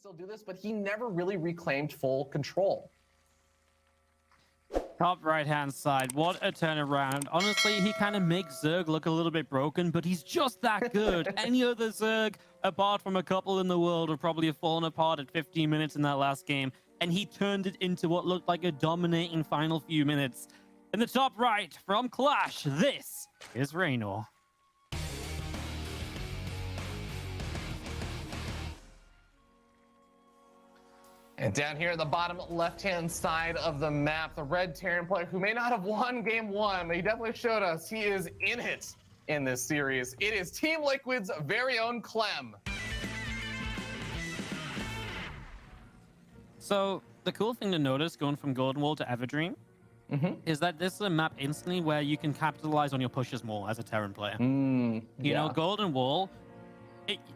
still do this, but he never really reclaimed full control. Top right-hand side. What a turnaround. Honestly, he kind of makes Zerg look a little bit broken, but he's just that good. Any other Zerg, apart from a couple in the world, would probably have fallen apart at 15 minutes in that last game. And he turned it into what looked like a dominating final few minutes. In the top right, from Clash, this is Reynor. And down here at the bottom left-hand side of the map, the red Terran player who may not have won game one, but he definitely showed us he is in it in this series. It is Team Liquid's very own Clem. So the cool thing to notice going from Golden Wall to Everdream is that this is a map instantly where you can capitalize on your pushes more as a Terran player. You know, Golden Wall,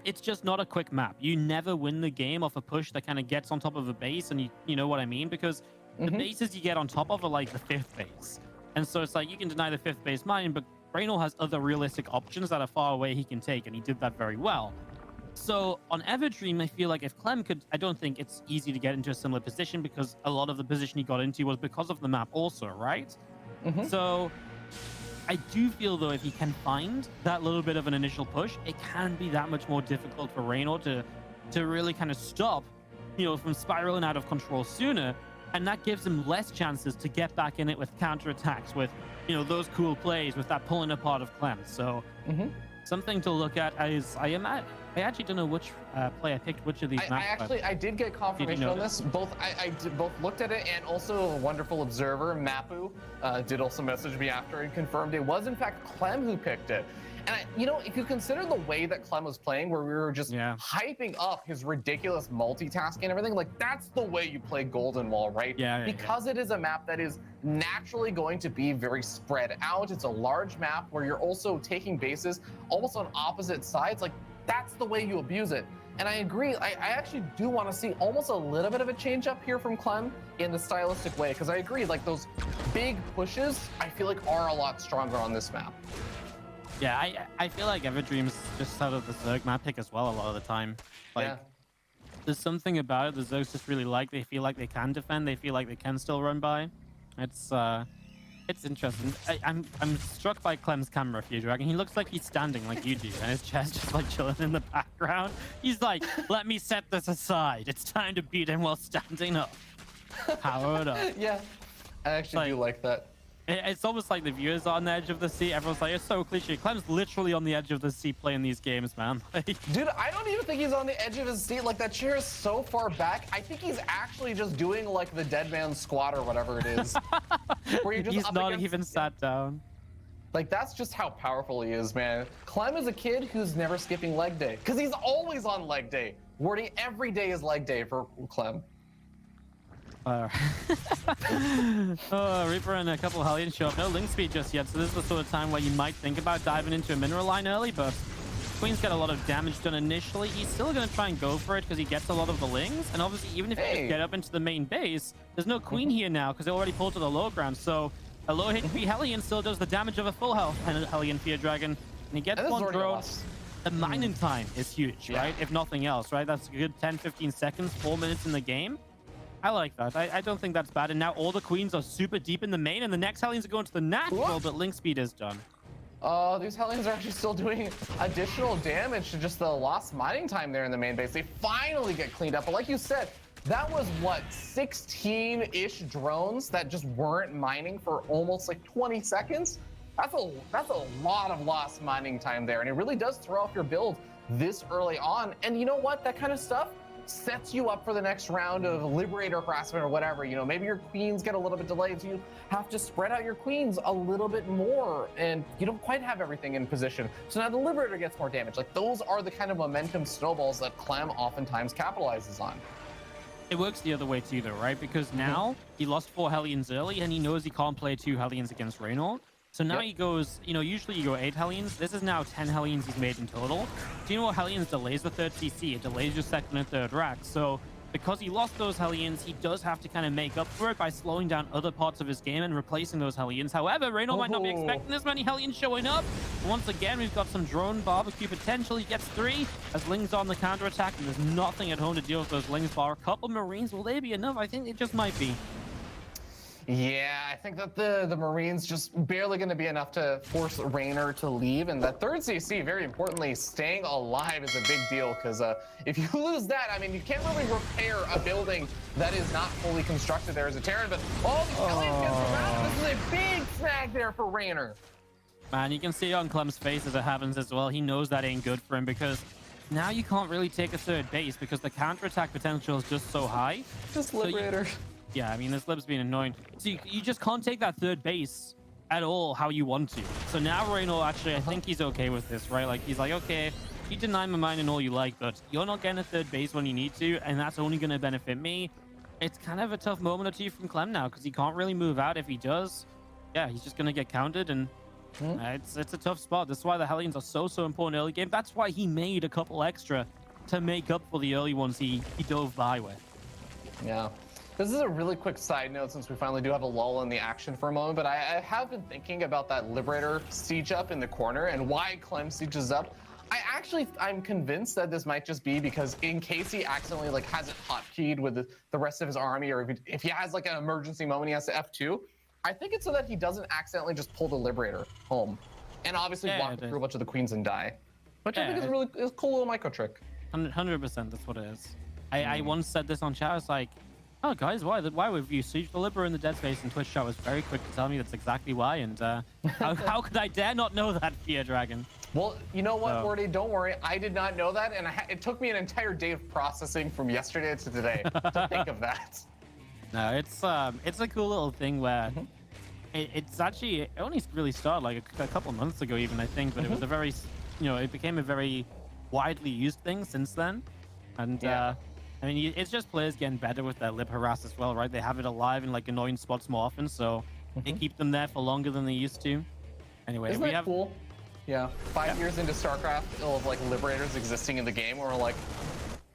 it's just not a quick map. You never win the game off a push that kind of gets on top of a base, and you know what I mean? Because the bases you get on top of are like the 5th base. And so it's like you can deny the 5th base mine, but Reynor has other realistic options that are far away he can take, and he did that very well. So on Everdream, I feel like if Clem could, I don't think it's easy to get into a similar position because a lot of the position he got into was because of the map also, right? So I do feel, though, if he can find that little bit of an initial push, it can be that much more difficult for Reynor to really kind of stop, you know, from spiraling out of control sooner. And that gives him less chances to get back in it with counterattacks, with, you know, those cool plays, with that pulling apart of Clem. So something to look at is I actually don't know which play I picked, which of these maps. I did get confirmation on this. I both looked at it, and also a wonderful observer, Mapu, did also message me after and confirmed it was in fact Clem who picked it. And you know, if you consider the way that Clem was playing, where we were just hyping up his ridiculous multitasking and everything, like that's the way you play Golden Wall, right? Because it is a map that is naturally going to be very spread out. It's a large map where you're also taking bases almost on opposite sides. Like that's the way you abuse it. And I agree. I actually do want to see almost a little bit of a change up here from Clem in the stylistic way, because I agree, like those big pushes, I feel like are a lot stronger on this map. Yeah, I feel like Everdream's just sort of the Zerg map pick as well a lot of the time. Like, there's something about it the Zergs just really like. They feel like they can defend. They feel like they can still run by. It's interesting. I'm struck by Clem's camera, Fear Dragon. He looks like he's standing like you do, and his chest just like chilling in the background. He's like, let me set this aside. It's time to beat him while standing up. Power it up. Yeah, I actually do like that. It's almost like the viewers are on the edge of the seat. Everyone's like, it's so cliche. Clem's literally on the edge of the seat playing these games, man. Dude, I don't even think he's on the edge of his seat. Like, that chair is so far back. I think he's actually just doing, like, the dead man's squat or whatever it is. Where you're just he's not even sat down. Like, that's just how powerful he is, man. Clem is a kid who's never skipping leg day. Because he's always on leg day. Wording every day is leg day for Clem. Reaper and a couple of Hellions show up. No link speed just yet, so this is the sort of time where you might think about diving into a mineral line early, but Queen's got a lot of damage done initially. He's still going to try and go for it because he gets a lot of the lings, and obviously even if you get up into the main base, there's no Queen here now because they already pulled to the low ground, so a low HP Hellion still does the damage of a full health Hellion Fear Dragon, and he gets one thrown. The mining time is huge, right? If nothing else, right? That's a good 10-15 seconds, 4 minutes in the game. I like that. I don't think that's bad. And now all the Queens are super deep in the main, and the next Hellions are going to the natural, but link speed is done. These Hellions are actually still doing additional damage to just the lost mining time there in the main base. They finally get cleaned up. But like you said, that was, what, 16-ish drones that just weren't mining for almost like 20 seconds? That's a lot of lost mining time there. And it really does throw off your build this early on. And you know what? That kind of stuff sets you up for the next round of Liberator harassment or whatever. You know, maybe your queens get a little bit delayed, so you have to spread out your queens a little bit more, and you don't quite have everything in position. So now the Liberator gets more damage. Like, those are the kind of momentum snowballs that Clem oftentimes capitalizes on. It works the other way too, though, right? Because now he lost 4 Hellions early, and he knows he can't play 2 Hellions against Reynor. So now he goes, you know, usually you go 8 Hellions. This is now 10 Hellions he's made in total. Do you know what Hellions delays the 3rd CC? It delays your 2nd and 3rd rack. So because he lost those Hellions, he does have to kind of make up for it by slowing down other parts of his game and replacing those Hellions. However, Reynor might not be expecting this many Hellions showing up. Once again, we've got some drone barbecue potential. He gets 3 as Ling's on the counter attack, and there's nothing at home to deal with those Lings. Bar a couple Marines, will they be enough? I think it just might be. Yeah, I think that the Marines just barely going to be enough to force Reynor to leave. And that third CC, very importantly, staying alive is a big deal, because if you lose that, I mean, you can't really repair a building that is not fully constructed there as a Terran. But all these Hellions get surrounded. This is a big snag there for Reynor. Man, you can see on Clem's face as it happens as well. He knows that ain't good for him, because now you can't really take a third base because the counterattack potential is just so high. Just Liberator. Yeah, I mean, this Lib's being annoying. So you just can't take that third base at all how you want to. So now Reynor, actually, I think he's okay with this, right? Like, he's like, okay, you deny my mine and all you like, but you're not getting a third base when you need to, and that's only going to benefit me. It's kind of a tough moment or two from Clem now, because he can't really move out. If he does, yeah, he's just going to get counted, and it's a tough spot. That's why the Hellions are so important early game. That's why he made a couple extra to make up for the early ones he dove by with. Yeah. This is a really quick side note, since we finally do have a lull in the action for a moment, but I have been thinking about that Liberator siege up in the corner and why Clem sieges up. I'm convinced that this might just be because in case he accidentally like has it hotkeyed with the rest of his army, or if he has like an emergency moment, he has to F2. I think it's so that he doesn't accidentally just pull the Liberator home and obviously block through a bunch of the queens and die, which I think is a cool little micro trick. 100%, that's what it is. I once said this on chat. I was like, oh guys, why would you siege the Liberator in the dead space? And Twitch chat was very quick to tell me that's exactly why. And how could I dare not know that, Fear Dragon? Well, you know what, Gordy? Don't worry. I did not know that, and it took me an entire day of processing from yesterday to today to think of that. No, it's a cool little thing where it's actually, it only really started like a couple of months ago, even, I think, but it was a very, it became a very widely used thing since then. And I mean, it's just players getting better with their Lib harass as well, right? They have it alive in like annoying spots more often, so they keep them there for longer than they used to. Anyway, isn't that cool? Yeah, 5 years into Starcraft, of like Liberators existing in the game, where we're like,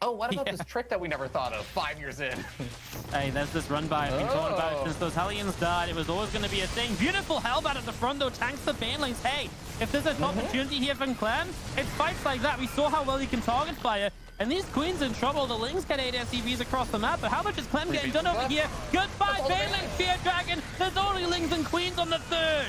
oh, what about this trick that we never thought of 5 years in? Hey, there's this run by. I've been talking about it since those Hellions died. It was always going to be a thing. Beautiful Hellbat at the front, though, tanks the Banelings. Hey, if there's an opportunity here from Clem, it's fights like that. We saw how well he can target fire. And these queens in trouble. The Lings get 8 SCVs across the map, but how much is Clem getting done over here? Goodbye, Baneling, Fear Dragon. There's only Lings and queens on the third.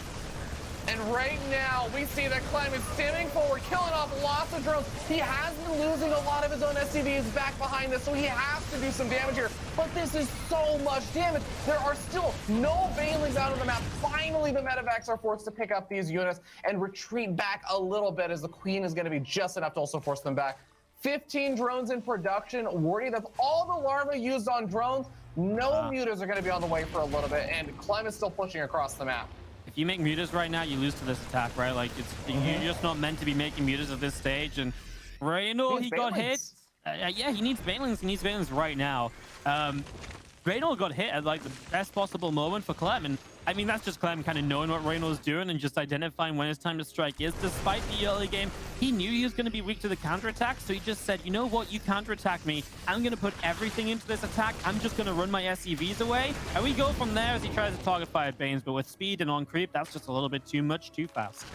And right now, we see that Clem is stimming forward, killing off lots of drones. He has been losing a lot of his own SCVs back behind this, so he has to do some damage here. But this is so much damage. There are still no Banelings out on the map. Finally, the medevacs are forced to pick up these units and retreat back a little bit, as the Queen is going to be just enough to also force them back. 15 drones in production. Worry, that's all the larvae used on drones. No mutas are going to be on the way for a little bit, and Clem is still pushing across the map. If you make mutas right now, you lose to this attack, right? Like, you're just not meant to be making mutas at this stage. And Reynor, he got hit. Yeah, he needs Banelings. He needs Banelings right now. Reynor got hit at like the best possible moment for Clem, and I mean, that's just Clem kind of knowing what Reynor's doing and just identifying when his time to strike is. Despite the early game, he knew he was going to be weak to the counterattack, so he just said, you know what, you counterattack me. I'm going to put everything into this attack. I'm just going to run my SCVs away. And we go from there as he tries to target fire Banes, but with speed and on creep, that's just a little bit too much, too fast.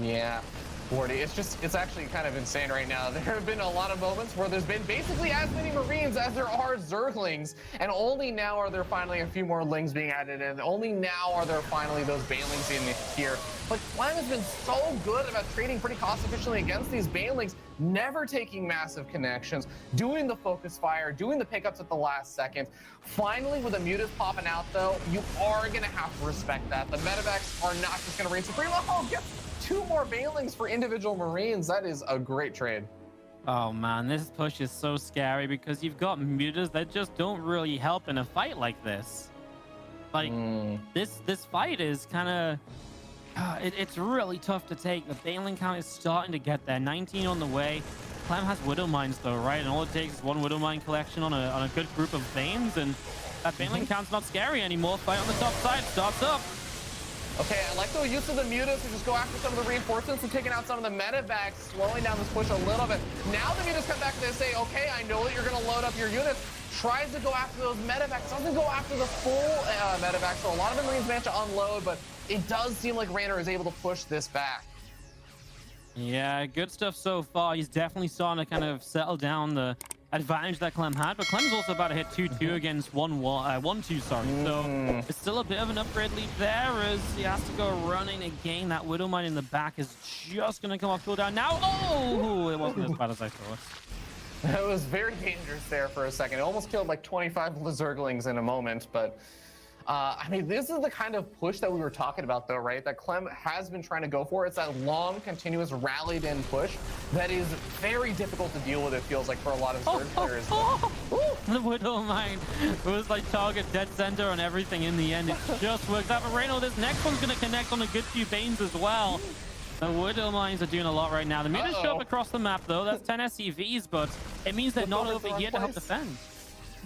Yeah. It's actually kind of insane right now. There have been a lot of moments where there's been basically as many Marines as there are Zerglings, and only now are there finally a few more Lings being added in. Only now are there finally those Banelings in here. But Clem has been so good about trading pretty cost efficiently against these Banelings, never taking massive connections, doing the focus fire, doing the pickups at the last second. Finally, with the mutas popping out, though, you are going to have to respect that. The medevacs are not just going to reign supreme. Oh, get 2 more Banelings for individual Marines. That is a great trade. Oh man, this push is so scary because you've got mutas that just don't really help in a fight like this. Like, this fight is kind of... it's really tough to take. The Baneling count is starting to get there. 19 on the way. Clem has Widow Mines though, right? And all it takes is 1 Widow Mine collection on a good group of Banes, and that Baneling count's not scary anymore. Fight on the top side starts up. Okay, I like the use of the mutas to just go after some of the reinforcements and taking out some of the medevacs, slowing down this push a little bit. Now the mutas come back and they say, okay, I know that you're going to load up your units. tries to go after those medevacs, doesn't go after the full medevac, so a lot of the Marines manage to unload, but it does seem like Reynor is able to push this back. Yeah, good stuff so far. He's definitely starting to kind of settle down the advantage that Clem had, but Clem's also about to hit 2-2 against 1-2, sorry. So it's still a bit of an upgrade lead there as he has to go running again. That Widowmine in the back is just going to come off cooldown now. Oh, it wasn't as bad as I thought. It was very dangerous there for a second. It almost killed like 25 Lizurglings in a moment, but I mean, this is the kind of push that we were talking about, though, right? That Clem has been trying to go for. It's that long, continuous, rallied-in push that is very difficult to deal with, it feels like, for a lot of Zerg players. The Widowmine was like target dead center on everything in the end. It just works out. But Reynor, this next one's going to connect on a good few Banes as well. The Widowmines are doing a lot right now. The meters show up across the map, though. That's 10 SCVs, but it means they're not over here to help defend.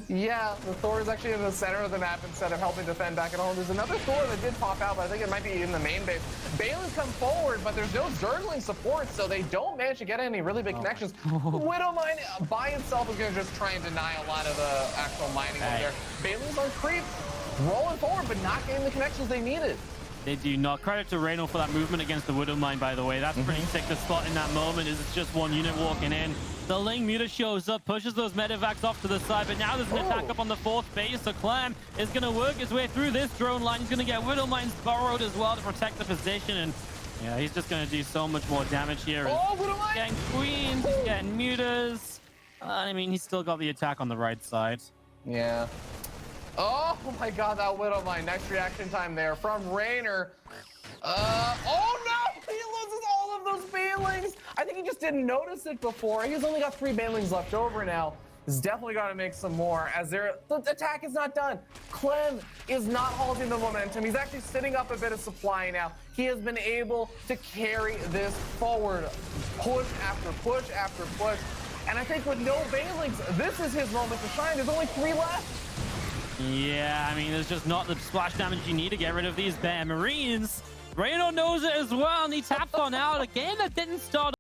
Yeah, the Thor is actually in the center of the map instead of helping defend back at home. There's another Thor that did pop out, but I think it might be in the main base. Bailey's come forward, but there's no Zergling support, so they don't manage to get any really big connections. Widowmine by itself is going to just try and deny a lot of the actual mining over there. Bailey's on creep, rolling forward, but not getting the connections they needed. They do not. Credit to Reynor for that movement against the Widowmine, by the way. That's pretty sick to spot in that moment. Is it's just one unit walking in. The Ling Muta shows up, pushes those medevacs off to the side, but now there's an attack up on the 4th base, so Clem is going to work his way through this drone line. He's going to get Widowmines burrowed as well to protect the position, and yeah, he's just going to do so much more damage here. Widowmine! Getting queens, he's getting mutas. I mean, he's still got the attack on the right side. Yeah. Oh my god, that Widowmine. Next reaction time there from Reynor. Oh no! He loses all of those banelings! I think he just didn't notice it before. He's only got 3 banelings left over now. He's definitely got to make some more as the attack is not done. Clem is not halting the momentum. He's actually sitting up a bit of supply now. He has been able to carry this forward. Push after push after push. And I think with no banelings, this is his moment to shine. There's only 3 left. Yeah, I mean, there's just not the splash damage you need to get rid of these Marines. Reynor knows it as well, and he tapped on out again. That didn't start